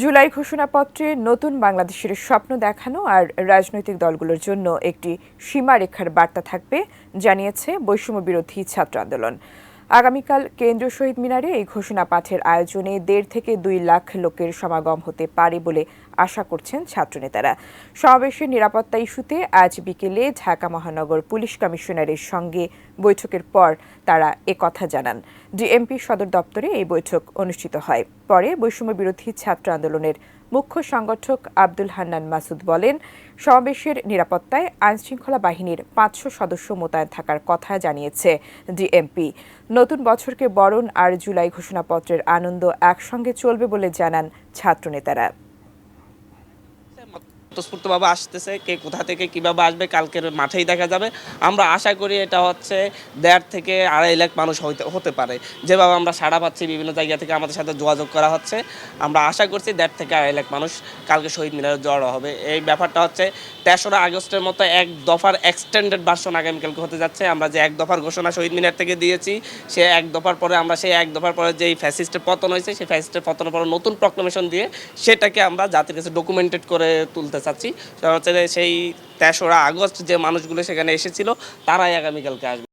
জুলাই ঘোষণাপত্রে নতুন বাংলাদেশের স্বপ্ন দেখানো আর রাজনৈতিক দলগুলোর জন্য একটি সীমারেখার বার্তা থাকবে জানিয়েছে বৈষম্য বিরোধী ছাত্র আন্দোলন। আগামীকাল কেন্দ্রীয় শহীদ মিনারে এই ঘোষণা পাঠের আয়োজনে ১.৫ থেকে ২ লাখ লোকের সমাগম হতে পারে বলে আশা করছেন ছাত্রনেতারা। সমাবেশের নিরাপত্তা ইস্যুতে আজ বিকেলে ঢাকা মহানগর পুলিশ কমিশনারের সঙ্গে বৈঠকের পর তারা একথা জানান। ডিএমপি সদর দপ্তরে এই বৈঠক অনুষ্ঠিত হয়। পরে বৈষম্য বিরোধী ছাত্র আন্দোলনের মুখ্য সংগঠক আব্দুল হান্নান মাসুদ বলেন, সমাবেশের নিরাপত্তায় আইনশৃঙ্খলা বাহিনীর ৫০০ সদস্য মোতায়েন থাকার কথা জানিয়েছে ডিএমপি। নতুন বছরকে বরণ আর জুলাই ঘোষণাপত্রের আনন্দ একসঙ্গে চলবে বলে জানান ছাত্রনেতারা। স্বতঃস্ফূর্তভাবে আসতেছে, কে কোথা থেকে কিভাবে আসবে কালকের মাঠেই দেখা যাবে। আমরা আশা করি এটা হচ্ছে ১.৫ থেকে ২.৫ লাখ মানুষ হতে পারে। যেভাবে আমরা সাড়া পাচ্ছি, বিভিন্ন জায়গা থেকে আমাদের সাথে যোগাযোগ করা হচ্ছে, আমরা আশা করছি ১.৫ থেকে ২.৫ লাখ মানুষ কালকে শহীদ মিনারে জড়ো হবে। এই ব্যাপারটা হচ্ছে ৩রা আগস্টের মতো এক দফার এক্সটেন্ডেড ভার্সন আগামীকালকে হতে যাচ্ছে। আমরা যে এক দফার ঘোষণা শহীদ মিনার থেকে দিয়েছি, সে এক দফার পরে আমরা সেই এক দফার পরে যেই ফ্যাসিস্টের পতন হয়েছে, সেই ফ্যাসিস্টের পতনের পরে নতুন প্রক্লেমেশন দিয়ে সেটাকে আমরা জাতির কাছে ডকুমেন্টেড করে তুলতে চাচ্ছি। সেটা হচ্ছে সেই ৩রা আগস্ট যে মানুষগুলো সেখানে এসেছিল তারাই আগামীকালকে আসবে।